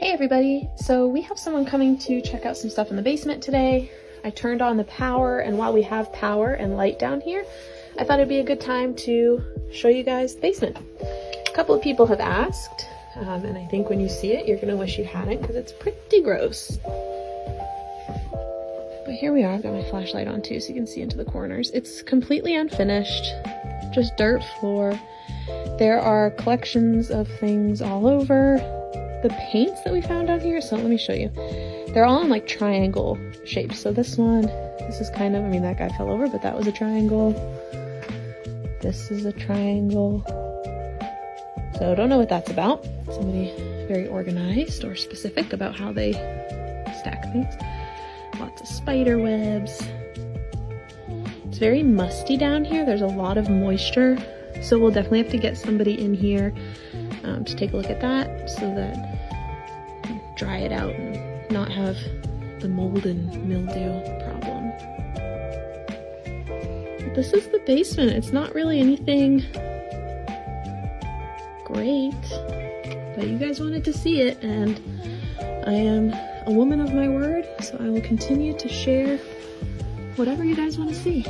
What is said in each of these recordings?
Hey everybody, so we have someone coming to check out some stuff in the basement today. I turned on the power, and while we have power and light down here, I thought it'd be a good time to show you guys the basement. A couple of people have asked, and I think when you see it, you're gonna wish you hadn't because it's pretty gross. But here we are, I've got my flashlight on too so you can see into the corners. It's completely unfinished, just dirt floor. There are collections of things all over. The paints that we found out here, so let me show you. They're all in like triangle shapes. So this is kind of, I mean, that guy fell over, but that was a triangle. This is a triangle. So I don't know what that's about. Somebody very organized or specific about how they stack things. Lots of spider webs. It's very musty down here. There's a lot of moisture. So we'll definitely have to get somebody in here to take a look at that so that we can dry it out and not have the mold and mildew problem. But this is the basement. It's not really anything great, but you guys wanted to see it, and I am a woman of my word, so I will continue to share whatever you guys want to see.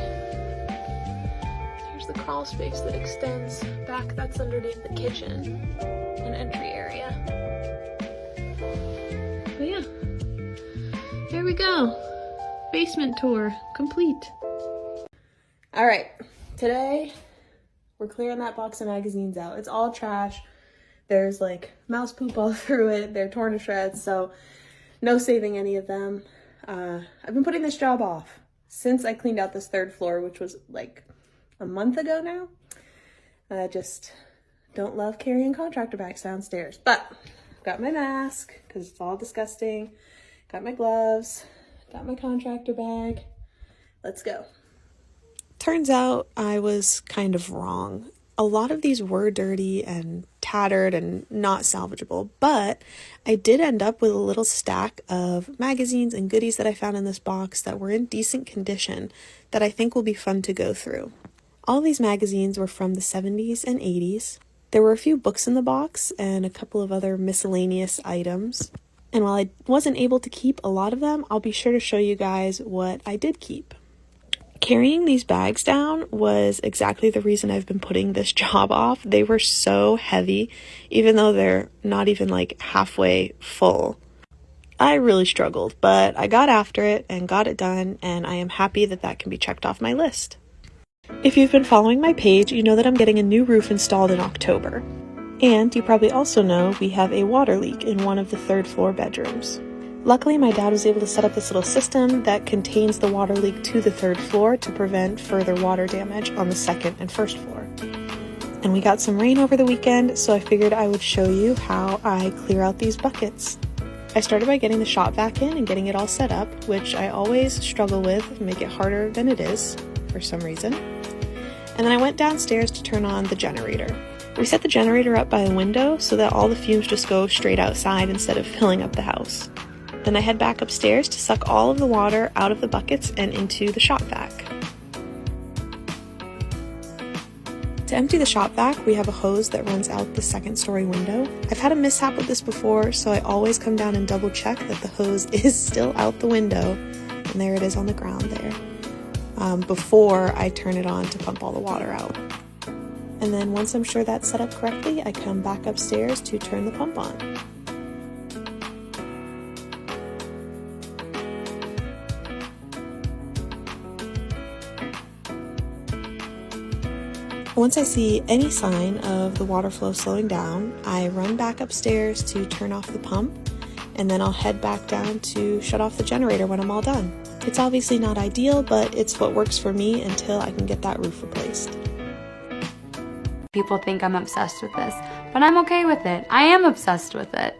The crawl space that extends back, that's underneath the kitchen and entry area. But yeah, here we go. Basement tour complete. All right, today we're clearing that box of magazines out. It's all trash. There's like mouse poop all through it. They're torn to shreds, so no saving any of them. I've been putting this job off since I cleaned out this third floor, which was like a month ago now. I just don't love carrying contractor bags downstairs, but I've got my mask because it's all disgusting. Got my gloves, got my contractor bag. Let's go. Turns out I was kind of wrong. A lot of these were dirty and tattered and not salvageable, but I did end up with a little stack of magazines and goodies that I found in this box that were in decent condition that I think will be fun to go through. All these magazines were from the 70s and 80s. There were a few books in the box and a couple of other miscellaneous items. And while I wasn't able to keep a lot of them, I'll be sure to show you guys what I did keep. Carrying these bags down was exactly the reason I've been putting this job off. They were so heavy, even though they're not even like halfway full. I really struggled, but I got after it and got it done, and I am happy that that can be checked off my list. If you've been following my page, you know that I'm getting a new roof installed in October. And you probably also know we have a water leak in one of the third floor bedrooms. Luckily, my dad was able to set up this little system that contains the water leak to the third floor to prevent further water damage on the second and first floor. And we got some rain over the weekend, so I figured I would show you how I clear out these buckets. I started by getting the shop vac in and getting it all set up, which I always struggle with and make it harder than it is for some reason. And then I went downstairs to turn on the generator. We set the generator up by a window so that all the fumes just go straight outside instead of filling up the house. Then I head back upstairs to suck all of the water out of the buckets and into the shop vac. To empty the shop vac, we have a hose that runs out the second-story window. I've had a mishap with this before, so I always come down and double check that the hose is still out the window, and there it is on the ground there. Before I turn it on to pump all the water out. And then once I'm sure that's set up correctly, I come back upstairs to turn the pump on. Once I see any sign of the water flow slowing down, I run back upstairs to turn off the pump, and then I'll head back down to shut off the generator when I'm all done. It's obviously not ideal, but it's what works for me until I can get that roof replaced. People think I'm obsessed with this, but I'm okay with it. I am obsessed with it.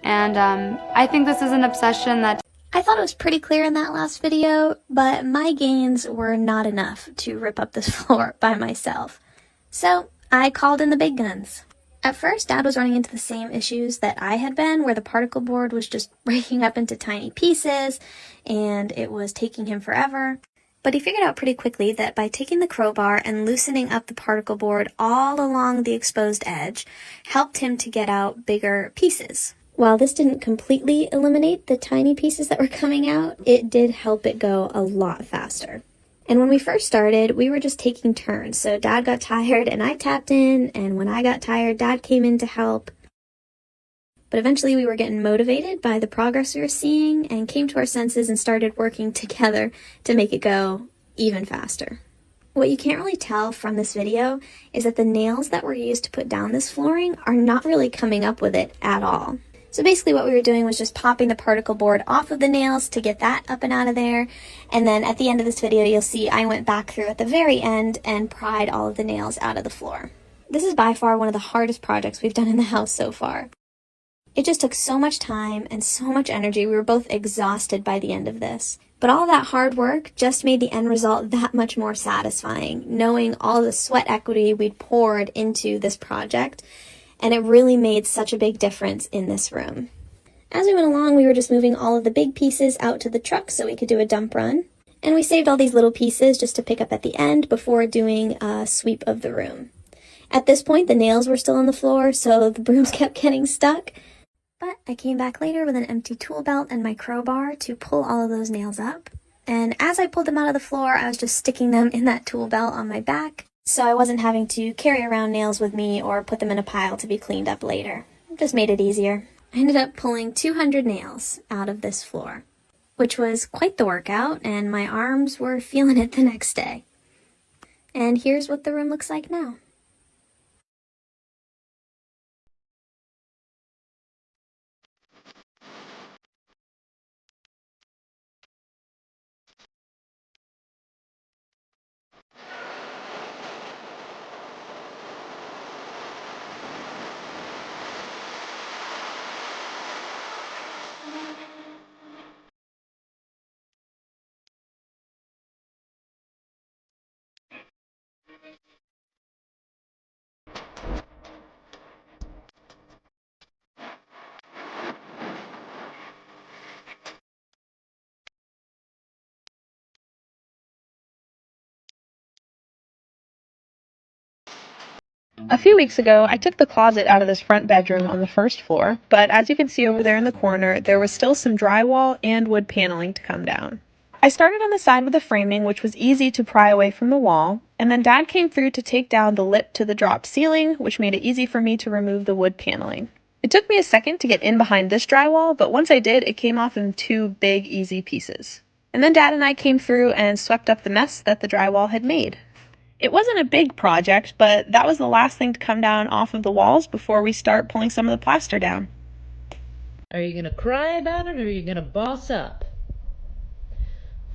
And I think this is an obsession that... I thought it was pretty clear in that last video, but my gains were not enough to rip up this floor by myself. So I called in the big guns. At first, Dad was running into the same issues that I had been, where the particle board was just breaking up into tiny pieces, and it was taking him forever. But he figured out pretty quickly that by taking the crowbar and loosening up the particle board all along the exposed edge, helped him to get out bigger pieces. While this didn't completely eliminate the tiny pieces that were coming out, it did help it go a lot faster. And when we first started, we were just taking turns. So Dad got tired and I tapped in, and when I got tired, Dad came in to help. But eventually we were getting motivated by the progress we were seeing and came to our senses and started working together to make it go even faster. What you can't really tell from this video is that the nails that were used to put down this flooring are not really coming up with it at all. So basically what we were doing was just popping the particle board off of the nails to get that up and out of there. And then at the end of this video, you'll see I went back through at the very end and pried all of the nails out of the floor. This is by far one of the hardest projects we've done in the house so far. It just took so much time and so much energy. We were both exhausted by the end of this. But all that hard work just made the end result that much more satisfying, knowing all the sweat equity we'd poured into this project. And it really made such a big difference in this room. As we went along, we were just moving all of the big pieces out to the truck so we could do a dump run. And we saved all these little pieces just to pick up at the end before doing a sweep of the room. At this point, the nails were still on the floor, so the brooms kept getting stuck. But I came back later with an empty tool belt and my crowbar to pull all of those nails up. And as I pulled them out of the floor, I was just sticking them in that tool belt on my back, so I wasn't having to carry around nails with me or put them in a pile to be cleaned up later. It just made it easier. I ended up pulling 200 nails out of this floor, which was quite the workout, and my arms were feeling it the next day. And here's what the room looks like now. A few weeks ago, I took the closet out of this front bedroom on the first floor, but as you can see over there in the corner, there was still some drywall and wood paneling to come down. I started on the side with the framing, which was easy to pry away from the wall, and then Dad came through to take down the lip to the drop ceiling, which made it easy for me to remove the wood paneling. It took me a second to get in behind this drywall, but once I did, it came off in two big, easy pieces. And then Dad and I came through and swept up the mess that the drywall had made. It wasn't a big project, but that was the last thing to come down off of the walls before we start pulling some of the plaster down. Are you gonna cry about it, or are you gonna boss up?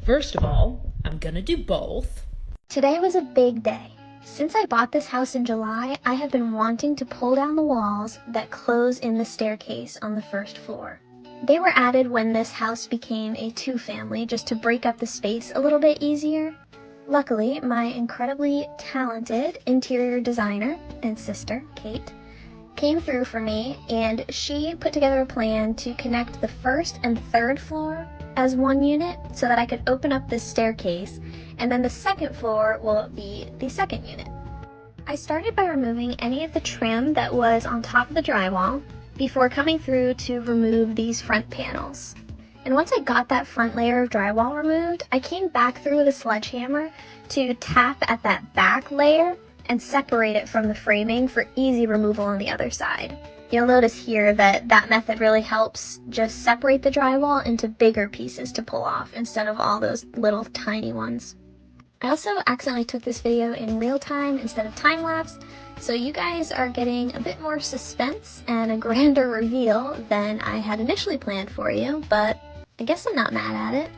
First of all, I'm gonna do both. Today was a big day. Since I bought this house in July, I have been wanting to pull down the walls that close in the staircase on the first floor. They were added when this house became a two-family just to break up the space a little bit easier. Luckily, my incredibly talented interior designer and sister, Kate, came through for me, and she put together a plan to connect the first and third floor as one unit so that I could open up this staircase, and then the second floor will be the second unit. I started by removing any of the trim that was on top of the drywall before coming through to remove these front panels. And once I got that front layer of drywall removed, I came back through with a sledgehammer to tap at that back layer and separate it from the framing for easy removal on the other side. You'll notice here that that method really helps just separate the drywall into bigger pieces to pull off instead of all those little tiny ones. I also accidentally took this video in real time instead of time-lapse, so you guys are getting a bit more suspense and a grander reveal than I had initially planned for you, but I guess I'm not mad at it.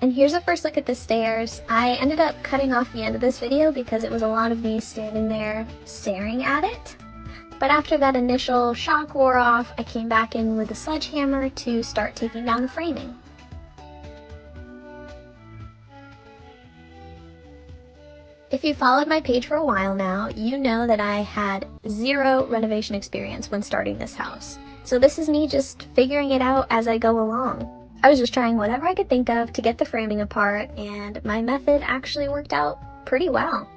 And here's a first look at the stairs. I ended up cutting off the end of this video because it was a lot of me standing there staring at it. But after that initial shock wore off, I came back in with a sledgehammer to start taking down the framing. If you followed my page for a while now, you know that I had zero renovation experience when starting this house. So this is me just figuring it out as I go along. I was just trying whatever I could think of to get the framing apart, and my method actually worked out pretty well.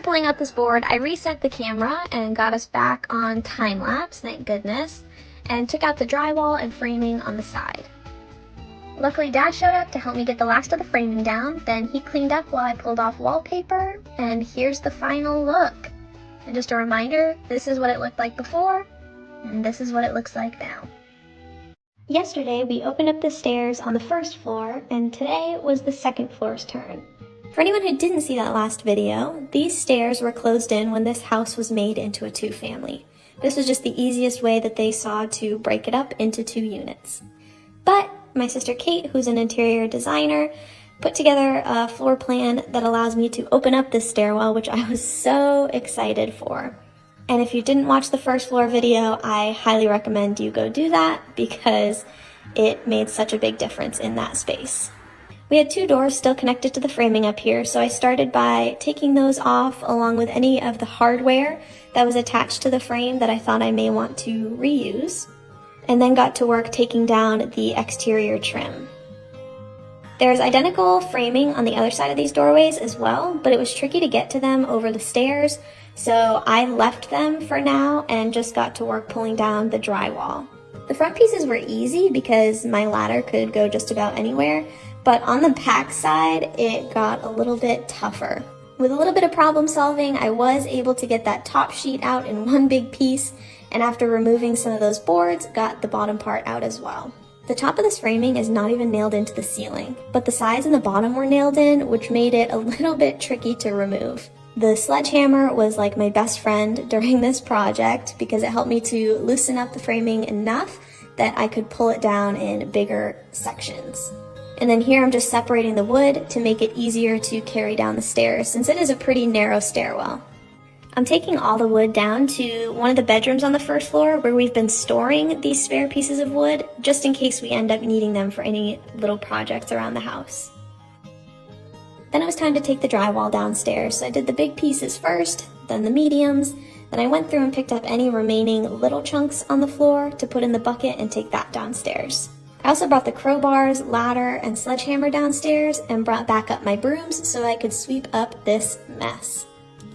pulling out this board, I reset the camera and got us back on time lapse, thank goodness, and took out the drywall and framing on the side. Luckily, Dad showed up to help me get the last of the framing down, then he cleaned up while I pulled off wallpaper, and here's the final look. And just a reminder, this is what it looked like before, and this is what it looks like now. Yesterday, we opened up the stairs on the first floor, and today was the second floor's turn. For anyone who didn't see that last video, these stairs were closed in when this house was made into a two-family. This was just the easiest way that they saw to break it up into 2 units. But my sister Kate, who's an interior designer, put together a floor plan that allows me to open up this stairwell, which I was so excited for. And if you didn't watch the first floor video, I highly recommend you go do that because it made such a big difference in that space. We had 2 doors still connected to the framing up here, so I started by taking those off along with any of the hardware that was attached to the frame that I thought I may want to reuse, and then got to work taking down the exterior trim. There's identical framing on the other side of these doorways as well, but it was tricky to get to them over the stairs, so I left them for now and just got to work pulling down the drywall. The front pieces were easy because my ladder could go just about anywhere, but on the back side, it got a little bit tougher. With a little bit of problem solving, I was able to get that top sheet out in one big piece, and after removing some of those boards, got the bottom part out as well. The top of this framing is not even nailed into the ceiling, but the sides and the bottom were nailed in, which made it a little bit tricky to remove. The sledgehammer was like my best friend during this project because it helped me to loosen up the framing enough that I could pull it down in bigger sections. And then here I'm just separating the wood to make it easier to carry down the stairs since it is a pretty narrow stairwell. I'm taking all the wood down to one of the bedrooms on the first floor where we've been storing these spare pieces of wood just in case we end up needing them for any little projects around the house. Then it was time to take the drywall downstairs, so I did the big pieces first, then the mediums, then I went through and picked up any remaining little chunks on the floor to put in the bucket and take that downstairs. I also brought the crowbars, ladder, and sledgehammer downstairs and brought back up my brooms so I could sweep up this mess.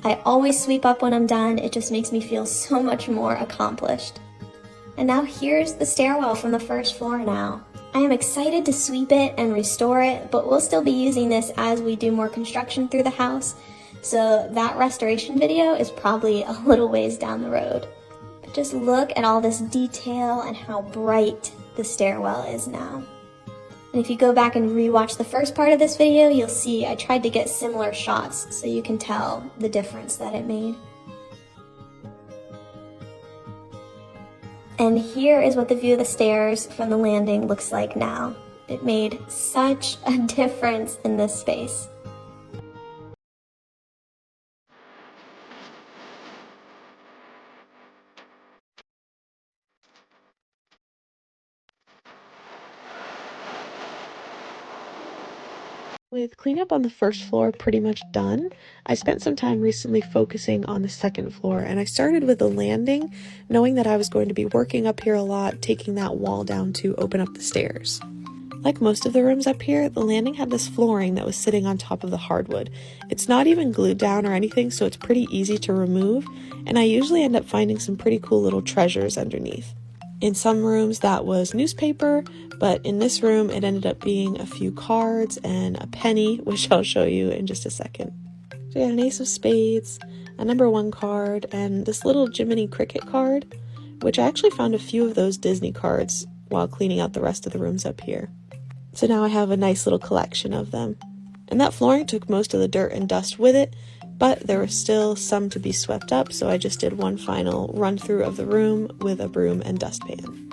I always sweep up when I'm done, it just makes me feel so much more accomplished. And now here's the stairwell from the first floor now. I am excited to sweep it and restore it, but we'll still be using this as we do more construction through the house, so that restoration video is probably a little ways down the road. But just look at all this detail and how bright the stairwell is now. And if you go back and rewatch the first part of this video, you'll see I tried to get similar shots so you can tell the difference that it made. And here is what the view of the stairs from the landing looks like now. It made such a difference in this space. With cleanup on the first floor pretty much done, I spent some time recently focusing on the second floor, and I started with the landing, knowing that I was going to be working up here a lot, taking that wall down to open up the stairs. Like most of the rooms up here, the landing had this flooring that was sitting on top of the hardwood. It's not even glued down or anything, so it's pretty easy to remove, and I usually end up finding some pretty cool little treasures underneath. In some rooms that was newspaper, but in this room it ended up being a few cards and a penny, which I'll show you in just a second. So we had an ace of spades, a number 1 card, and this little Jiminy Cricket card, which I actually found a few of those Disney cards while cleaning out the rest of the rooms up here. So now I have a nice little collection of them. And that flooring took most of the dirt and dust with it, but there was still some to be swept up, so I just did one final run through of the room with a broom and dustpan.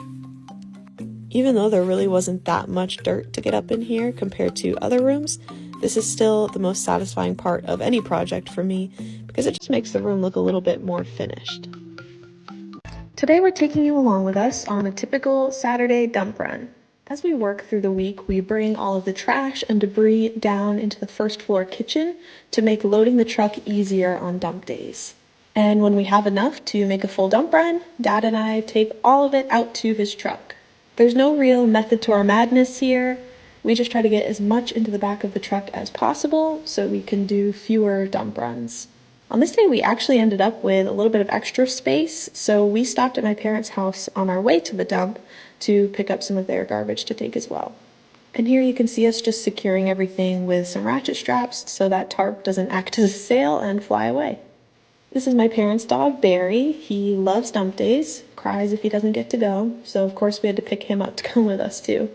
Even though there really wasn't that much dirt to get up in here compared to other rooms, this is still the most satisfying part of any project for me because it just makes the room look a little bit more finished. Today we're taking you along with us on a typical Saturday dump run. As we work through the week, we bring all of the trash and debris down into the first floor kitchen to make loading the truck easier on dump days. And when we have enough to make a full dump run, Dad and I take all of it out to his truck. There's no real method to our madness here. We just try to get as much into the back of the truck as possible so we can do fewer dump runs. On this day, we actually ended up with a little bit of extra space, so we stopped at my parents' house on our way to the dump to pick up some of their garbage to take as well. And here you can see us just securing everything with some ratchet straps so that tarp doesn't act as a sail and fly away. This is my parents' dog, Barry. He loves dump days, cries if he doesn't get to go, so of course we had to pick him up to come with us too.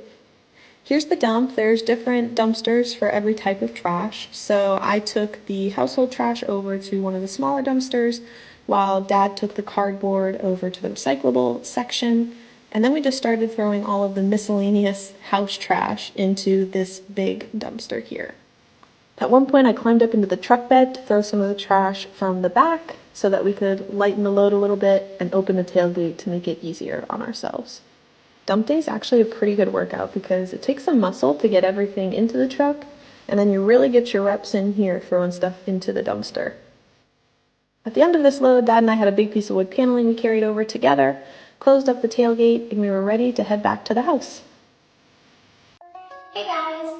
Here's the dump. There's different dumpsters for every type of trash. So I took the household trash over to one of the smaller dumpsters, while Dad took the cardboard over to the recyclable section. And then we just started throwing all of the miscellaneous house trash into this big dumpster here. At one point I climbed up into the truck bed to throw some of the trash from the back so that we could lighten the load a little bit and open the tailgate to make it easier on ourselves. Dump day is actually a pretty good workout because it takes some muscle to get everything into the truck, and then you really get your reps in here throwing stuff into the dumpster. At the end of this load, Dad and I had a big piece of wood paneling we carried over together, closed up the tailgate, and we were ready to head back to the house. Hey guys!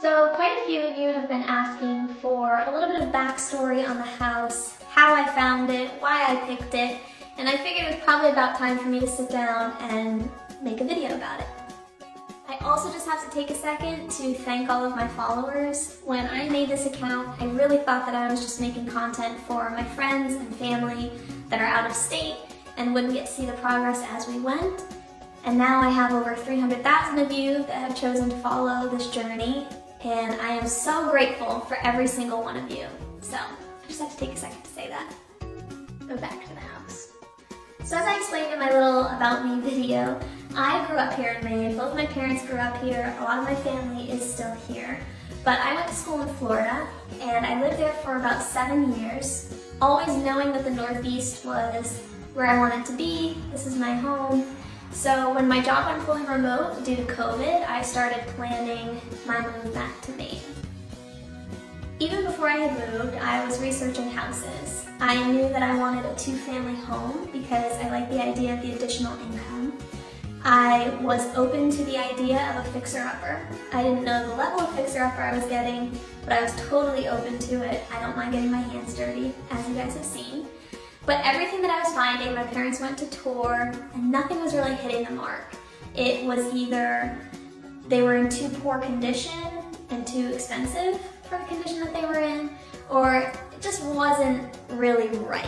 So quite a few of you have been asking for a little bit of backstory on the house, how I found it, why I picked it, and I figured it was probably about time for me to sit down and make a video about it. I also just have to take a second to thank all of my followers. When I made this account, I really thought that I was just making content for my friends and family that are out of state and wouldn't get to see the progress as we went. And now I have over 300,000 of you that have chosen to follow this journey, and I am so grateful for every single one of you. So I just have to take a second to say that. Go back to the house. So as I explained in my little About Me video, I grew up here in Maine. Both my parents grew up here. A lot of my family is still here. But I went to school in Florida, and I lived there for about 7 years, always knowing that the Northeast was where I wanted to be. This is my home. So when my job went fully remote due to COVID, I started planning my move back to Maine. Even before I had moved, I was researching houses. I knew that I wanted a 2-family home because I liked the idea of the additional income. I was open to the idea of a fixer-upper. I didn't know the level of fixer-upper I was getting, but I was totally open to it. I don't mind getting my hands dirty, as you guys have seen. But everything that I was finding, my parents went to tour, and nothing was really hitting the mark. It was either they were in too poor condition and too expensive for the condition that they were in, or it just wasn't really right.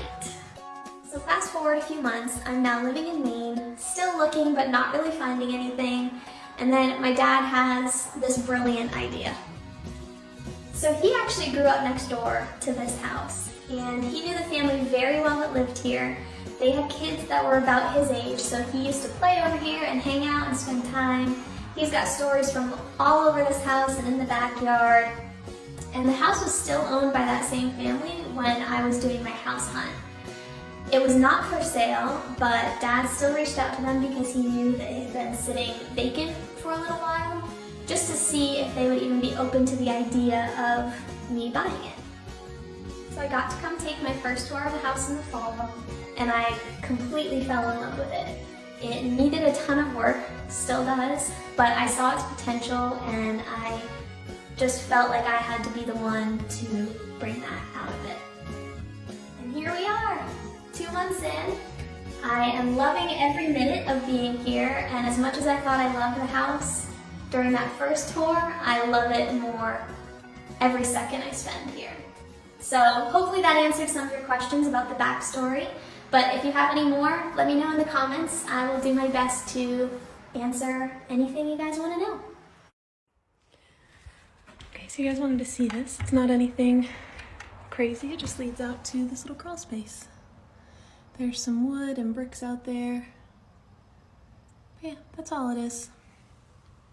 So fast forward a few months, I'm now living in Maine, still looking but not really finding anything, and then my dad has this brilliant idea. So he actually grew up next door to this house, and he knew the family very well that lived here. They had kids that were about his age, so he used to play over here and hang out and spend time. He's got stories from all over this house and in the backyard. And the house was still owned by that same family when I was doing my house hunt. It was not for sale, but Dad still reached out to them because he knew that it had been sitting vacant for a little while, just to see if they would even be open to the idea of me buying it. So I got to come take my first tour of the house in the fall, and I completely fell in love with it. It needed a ton of work, still does, but I saw its potential, and I just felt like I had to be the one to bring that out of it. And here we are, 2 months in. I am loving every minute of being here, and as much as I thought I loved the house during that first tour, I love it more every second I spend here. So hopefully that answered some of your questions about the backstory, but if you have any more, let me know in the comments. I will do my best to answer anything you guys want to know. Okay, so you guys wanted to see this. It's not anything crazy. It just leads out to this little crawl space. There's some wood and bricks out there. But yeah, that's all it is.